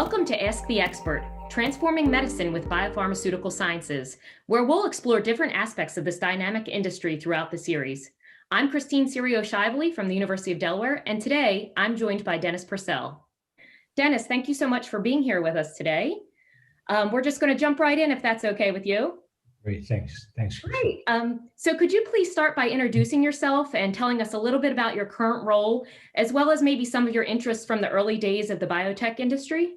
Welcome to Ask the Expert, Transforming Medicine with Biopharmaceutical Sciences, where we'll explore different aspects of this dynamic industry throughout the series. I'm Christine Sirio-Shively from the University of Delaware, and today I'm joined by Dennis Purcell. Dennis, thank you so much for being here with us today. We're just going to jump right in if that's okay with you. Great, thanks. Great. So could you please start by introducing yourself and telling us a little bit about your current role, as well as maybe some of your interests from the early days of the biotech industry?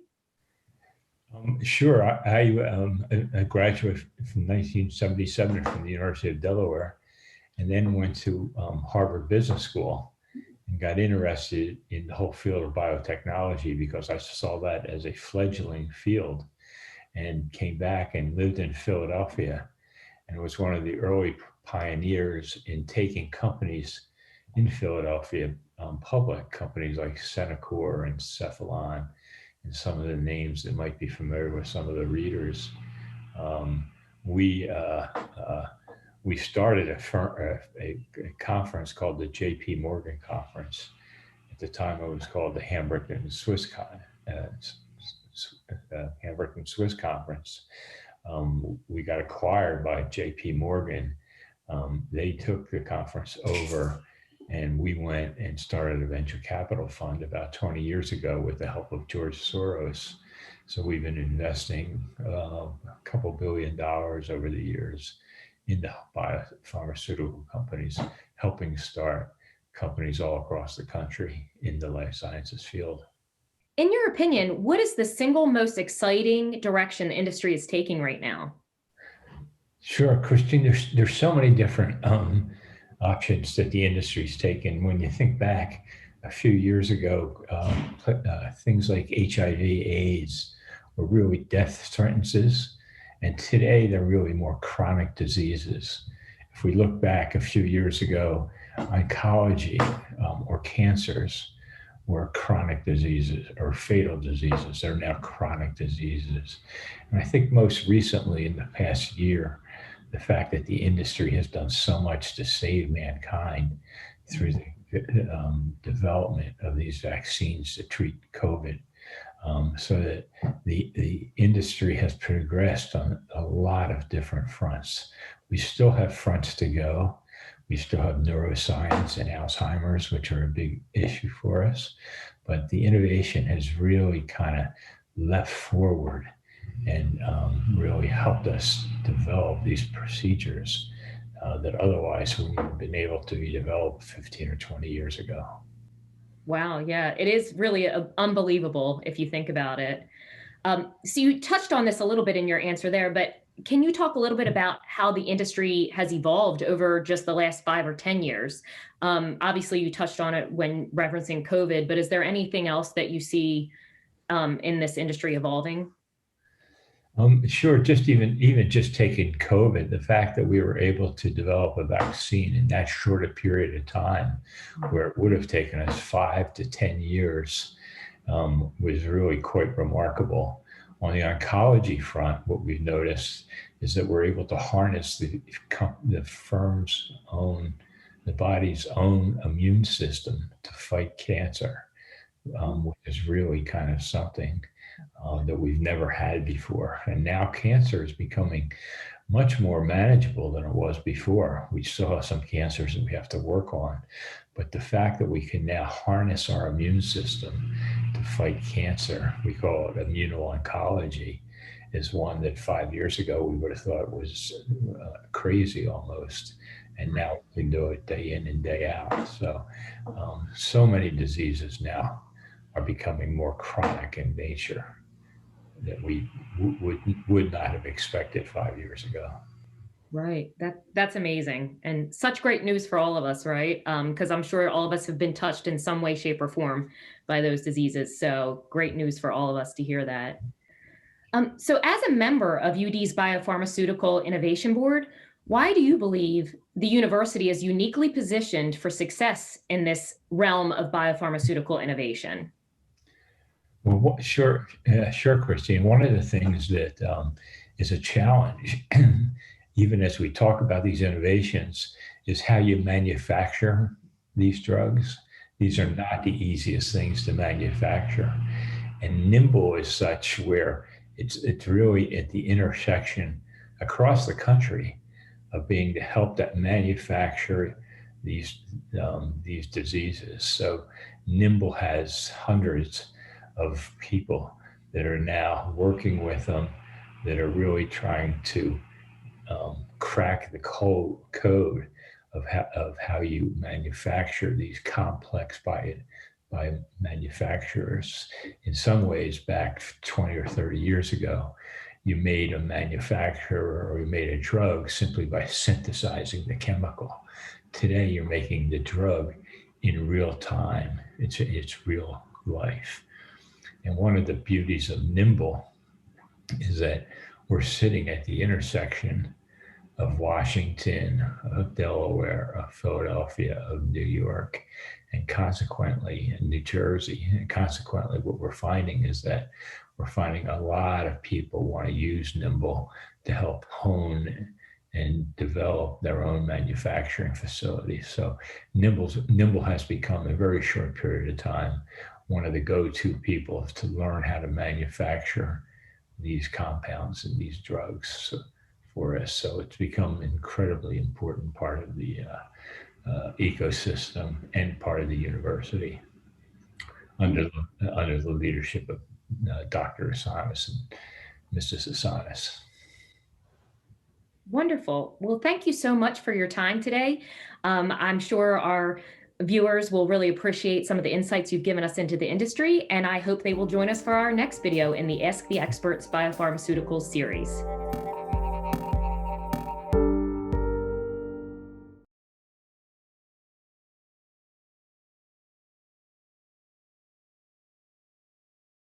Sure. I'm a graduate from 1977 from the University of Delaware, and then went to Harvard Business School and got interested in the whole field of biotechnology because I saw that as a fledgling field, and came back and lived in Philadelphia and was one of the early pioneers in taking companies in Philadelphia public, companies like Centocor and Cephalon, and some of the names that might be familiar with some of the readers. We started a conference called the J.P. Morgan Conference. At the time, it was called the Hamburg Swiss Conference. We got acquired by J.P. Morgan. They took the conference over, and we went and started a venture capital fund about 20 years ago with the help of George Soros. So we've been investing a couple $2 billion over the years into biopharmaceutical companies, helping start companies all across the country in the life sciences field. In your opinion, what is the single most exciting direction the industry is taking right now? Sure, Christine, there's so many different options that the industry's taken. When you think back a few years ago, things like HIV, AIDS were really death sentences, and today they're really more chronic diseases. If we look back a few years ago, oncology or cancers were chronic diseases or fatal diseases. They're now chronic diseases. And I think most recently in the past year, the fact that the industry has done so much to save mankind through the development of these vaccines to treat COVID, so that the industry has progressed on a lot of different fronts. We still have fronts to go. We still have neuroscience and Alzheimer's, which are a big issue for us. But the innovation has really kind of leapt forward and really helped us develop these procedures that otherwise wouldn't have been able to be developed 15 or 20 years ago. Wow, yeah, it is really unbelievable if you think about it. So you touched on this a little bit in your answer there, but can you talk a little bit about how the industry has evolved over just the last 5 or 10 years? Obviously, you touched on it when referencing COVID, but is there anything else that you see in this industry evolving? Sure, even just taking COVID, the fact that we were able to develop a vaccine in that short a period of time, where it would have taken us 5 to 10 years, was really quite remarkable. On the oncology front, what we've noticed is that we're able to harness the body's own immune system to fight cancer, which is really kind of something that we've never had before. And now cancer is becoming much more manageable than it was before. We still have some cancers that we have to work on, but the fact that we can now harness our immune system to fight cancer, we call it immuno-oncology, is one that 5 years ago we would have thought was crazy almost. And now we can do it day in and day out. So, so many diseases now are becoming more chronic in nature that we would not have expected 5 years ago. Right. That's amazing. And such great news for all of us, right? Because I'm sure all of us have been touched in some way, shape, or form by those diseases. So great news for all of us to hear that. So as a member of UD's Biopharmaceutical Innovation Board, why do you believe the university is uniquely positioned for success in this realm of biopharmaceutical innovation? Well, sure, Christine. One of the things that is a challenge, even as we talk about these innovations, is how you manufacture these drugs. These are not the easiest things to manufacture. And nimble is such where it's really at the intersection across the country of being to help that manufacture these these diseases. So Nimble has hundreds of people that are now working with them that are really trying to crack the code of how you manufacture these complex by manufacturers. In some ways, back 20 or 30 years ago, you made a manufacturer or you made a drug simply by synthesizing the chemical. Today, you're making the drug in real time. It's real life. And one of the beauties of Nimble is that we're sitting at the intersection of Washington, of Delaware, of Philadelphia, of New York, and consequently in New Jersey. And consequently, what we're finding is that we're finding a lot of people want to use Nimble to help hone and develop their own manufacturing facilities. So Nimble has become, in a very short period of time, one of the go-to people to learn how to manufacture these compounds and these drugs for us. So it's become an incredibly important part of the ecosystem and part of the university under the leadership of Dr. Asanis and Mrs. Asanis. Wonderful. Well, thank you so much for your time today. I'm sure our viewers will really appreciate some of the insights you've given us into the industry, and I hope they will join us for our next video in the Ask the Experts Biopharmaceutical series.